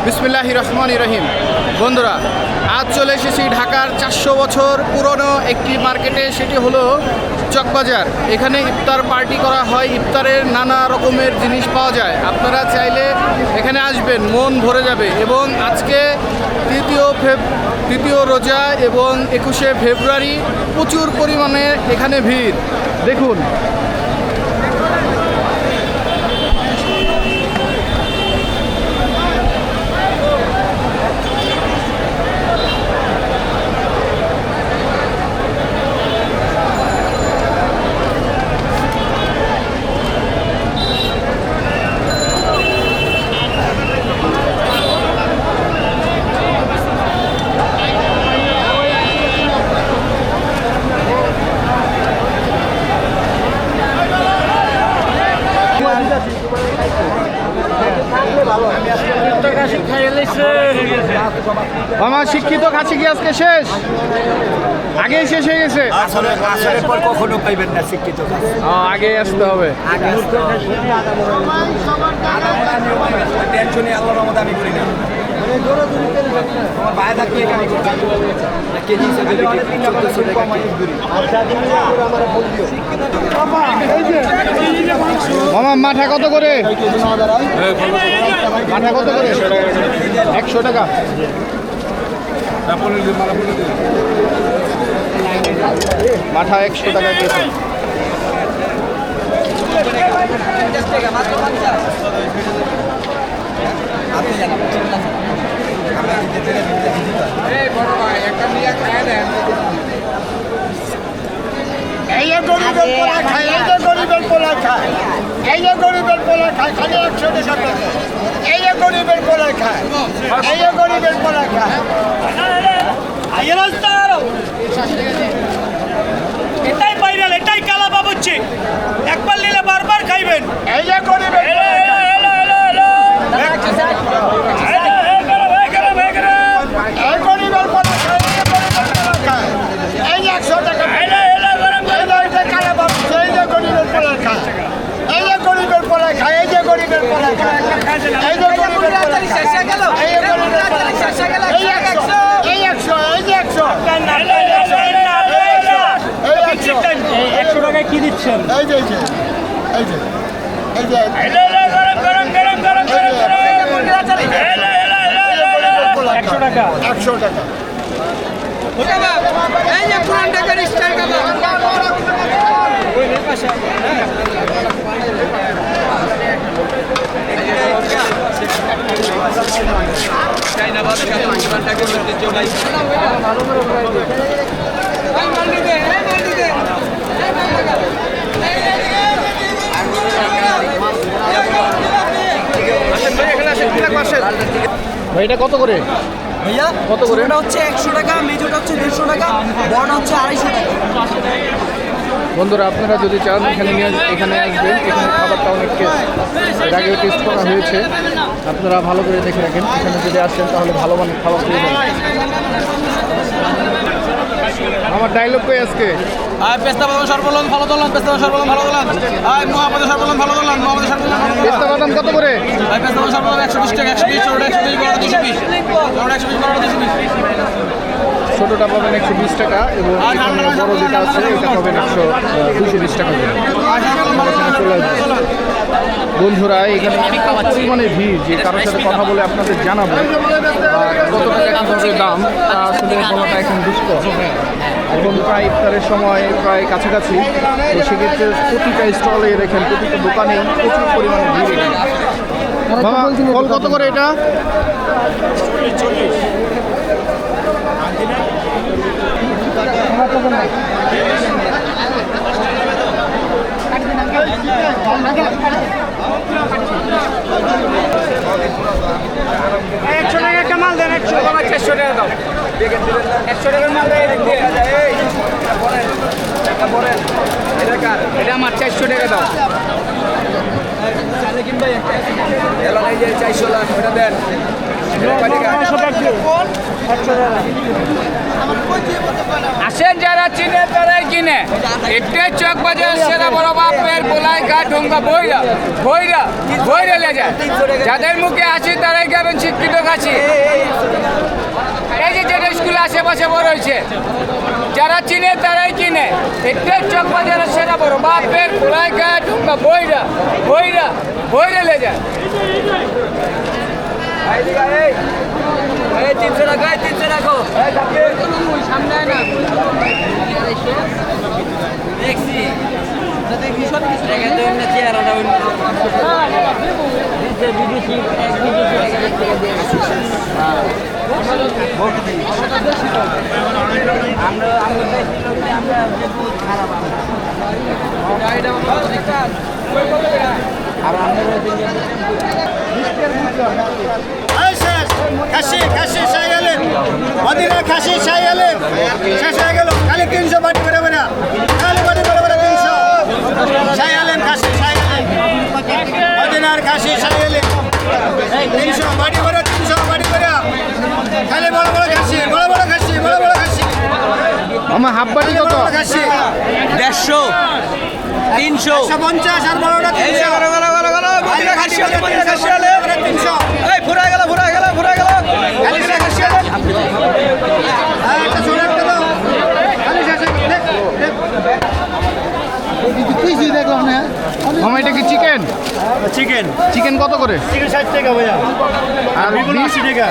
বিসমিল্লাহির রহমানির রহিম। বন্ধুরা, আজ চলে এসেছি ঢাকার 400 বছর পুরনো একটি মার্কেটে, সেটি হলো চকবাজার। এখানে ইফতার পার্টি করা হয়, ইফতারের নানা রকমের জিনিস পাওয়া যায়। আপনারা চাইলে এখানে আসবেন, মন ভরে যাবে। এবং আজকে তৃতীয় রোজা এবং 21শে ফেব্রুয়ারি প্রচুর পরিমাণে এখানে ভিড় দেখুন। আমার শিক্ষিত খাসি কি আজকে শেষ? আগেই শেষ হয়ে গেছে। কখনো পাইবেন না শিক্ষিত আগে আসতে হবে। টেনশনে আল্লাহর রহমতে আমি করি না। আমার বাইরে থাকলে আমি কেজি হিসাবে মামা মাঠা কত করে? মাঠা কত করে? 100 টাকা। মাঠা 100 টাকা কেজি। এই যে গরিবের পোলা খায়, এই যে গরিবের পোলা খায়, এই যে গরিবের পোলা খায়, খালি 100 টাকা। এই যে গরিবের পোলা খায়, এই যে গরিবের পোলা খায়। এটাই ভাইরাল, এটাই কালা বাবুচ্ছি। একবার নিলে বারবার খাইবেন। এই যে গরিবের পোলা খায়। এই গরিবের পোলা খায়, এই যে গরিবের পোলা খায়। এই যে 100 টাকা। এই যে কালা বাবু, এই যে গরিবের পোলা খায়। এই যে গরিবের পোলা খায়, এই যে গরিবের পোলা খায়। এই যে গরিবের পোলা খায়। এই যে গরিবের পোলা খায়। এই 100, এই 100, এই যে 100। এই 100 টাকায় কি দিচ্ছেন? এই যে এই যে এই যে 100 টাকা। 100 টাকা। এই যে পুরান টাকার স্টার কাবা। এটা কত করে? ভাইয়া কত করে? এটা হচ্ছে 100 টাকা, মেজোটা হচ্ছে 150 টাকা, বড়টা হচ্ছে 250 টাকা। বন্ধুরা, আপনারা যদি চান এখানে আসবেন। এখানে খাবারটা অনেক এর আগেও টেস্ট করা হয়েছে। আপনারা ভালো করে দেখে রাখেন। এখানে যদি আসেন তাহলে ভালো মানের খাবার পেয়ে যাবেন। আমার ডায়লগ কই আজকে? পেস্তা বাদাম সর্বলন ভালো দোলান, পেস্তা বাদাম সর্বলন ভালো দোলান। মহাপদে সর্বলন ভালো দোলান, মহাপদে সর্বলন ভালো দোলান। পেস্তা বাদাম কত করে? পেস্তা বাদাম সর্বলন 120 টাকা, 120, ছোটটা 120, বড়টা 220, ছোটটা 120, বড়টা 220। ছোটোটা পাবেন 120 টাকা এবং এখানে বড় যেটা আছে এটা পাবেন 220 টাকা করে। এখানে চলে আসবেন। বন্ধুরা, এখানে এত পরিমাণে ভিড় যে কারোর সাথে কথা বলে আপনাদের জানাবো আর কত টাকা কীভাবে দাম তা আসলে বলাটা এখন দুষ্কর। এখন প্রায় ইফতারের সময় প্রায় কাছাকাছি, তো সেক্ষেত্রে প্রতিটা স্টলে দেখেন, প্রতিটা দোকানেই প্রচুর পরিমাণে ভিড় এখানে। মামা, ফল কত করে এটা? একটা মাল দেন, 100 টাকা, 400 টাকা দাও। 100 টাকার মাল দেয়। এটা আমার 400 টাকা দাও। এই যে 400 লাখ ওটা দেন। আসেন যারা চিনে তারাই কিনে। এটাই চক বাজার সেরা বড় বাপের পোলাই ঘাট ঢোঙ্গা বইরা লে যায়। যাদের মুখে আসি তারাই খাবেন শিক্ষিত খাসি। কাছাকাছি এই যে যেটা স্কুলে আশেপাশে বড় হয়েছে যারা চিনে তারাই কিনে এটাই চক বাজারের সেরা বড় বাপের খোলাই গায়ে ঢুকা বইরা বইরা বইরে লে যায় 300 টাকা 300 রাখো সামনে না দেখছি দেখি সব কিছু টাকা দেন না চেহারাটা অন্য বিদেশি খাসি খাসি চাই গেলেন মদিনার খাসি চাই গেলেন শেষ হয়ে গেল খালি 300 বাটি করে বেড়া খালি বাটি করে বেড়া 300 চাই গেলেন খাসি চাই গেলেন মদিনার খাসি চাই গেলেন 300 বাটি করে 300 বাটি করে খালি বড় বড় খাসি বড় বড় খাসি বড় বড় খাসি আমার হাফ বাটি কত খাসি 150 300 150 আর বড়টা 300 মদিনার খাসি মদিনার খাসি 300 এই ফুরা গেল খালি খাসি একটা ছোট একটা দাও খালি খাসি দেখলাম না মামা এটা কি চিকেন চিকেন চিকেন কত করে চিকেন 60 টাকা ভাইয়া আর বিগুন 80 টাকা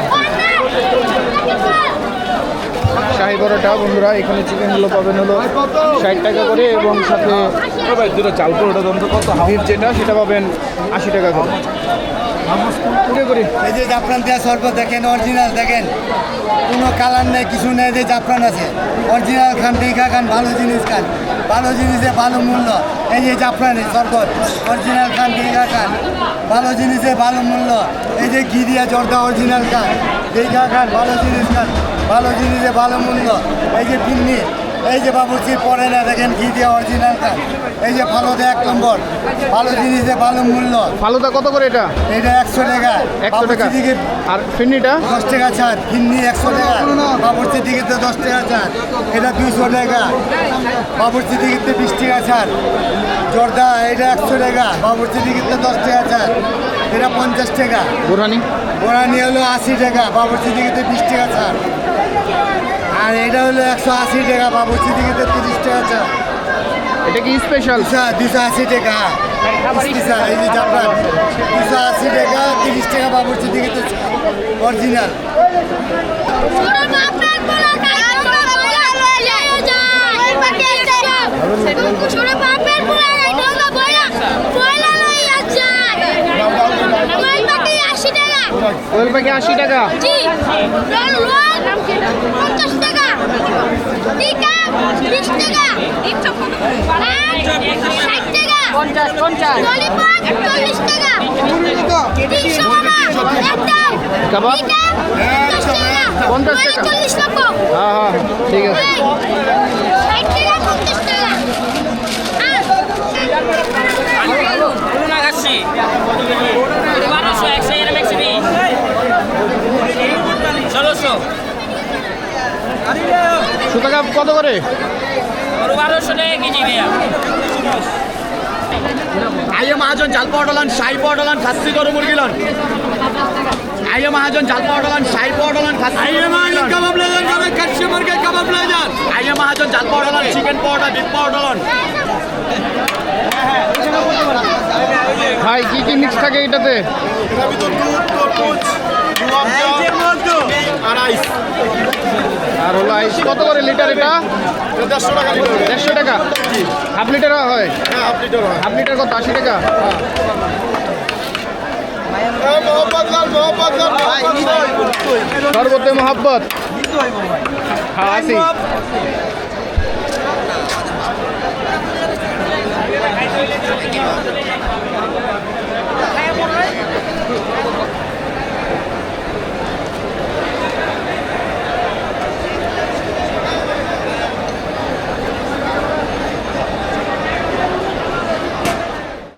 শাহী পরোটা বন্ধুরা এখানে চিকেনগুলো পাবেন হলো 60 টাকা করে এবং সাথে চাল পরোটা কত বিফ যেটা সেটা পাবেন 80 টাকা করে এই যে জাফরান দেওয়া শরবত দেখেন অরিজিনাল দেখেন কোনো কালার নেই কিছু নেই যে জাফরান আছে অরিজিনাল খান দেখা খান ভালো জিনিস খান ভালো জিনিসে ভালো মূল্য এই যে জাফরানের শরবত অরিজিনাল খান দেখা খান ভালো জিনিসে ভালো মূল্য এই যে ঘি দিয়া জর্দা অরিজিনাল খান দেখা খান ভালো জিনিস খান ভালো জিনিসে ভালো মূল্য এই যে পিন্নি এই যে বাবুর্চির পরে না দেখেন ঘি দিয়া অরিজিনাল খান এই যে ফালুদা 1 নম্বর ভালো জিনিসে ভালো মূল্য ফালুদা কত করে এটা এটা 100 টাকা 100 টাকা বাবুর্চি দিকে আর ফিন্নিটা 10 টাকা ছাড় ফিন্নি 100 টাকা বাবুর্চি দিকে তো 10 টাকা ছাড় এটা 200 টাকা বাবুর্চি দিকে 20 টাকা ছাড় জর্দা এটা 100 টাকা বাবুর্চি দিকে 10 টাকা ছাড় এটা 50 টাকা বোরানি বোরানি হলো 80 টাকা বাবুর্চি দিকে 20 টাকা ছাড় আর এটা হলো 180 টাকা বাবুর্চি দিকে 30 টাকা ছাড় এটা কি স্পেশাল 280 টাকা এই যে জাফরান 280 টাকা 30 টাকা বাবুর্চি দিকে তো অরিজিনাল কোয়েল পাখি 80 টাকা কাবাব 50 টাকা হ্যাঁ ঠিক আছে সুতা কাপ কত করে 1200 টাকা কেজি ভাইয়া আইয়া মহাজন জাল পাউডালান শাহী পাউডালান খাসি গরু মুরগি লন আইয়া মহাজন জাল পাউডালান শাহী পাউডালান খাসি আইয়া মহাজন কাবাব লাগান কাবাব খাসি মুরগি কাবাব লাগান আইয়া মহাজন জাল পাউডালান চিকেন পাউডার বিফ পাউডালান ভাই কি কি মিক্স থাকে এটাতে আর হলো আইস কত করে লিটার এটা 150 টাকা হাফ লিটার হয় হাফ লিটার কত 80 টাকা সর্বতে মোহাব্বত হ্যাঁ আসি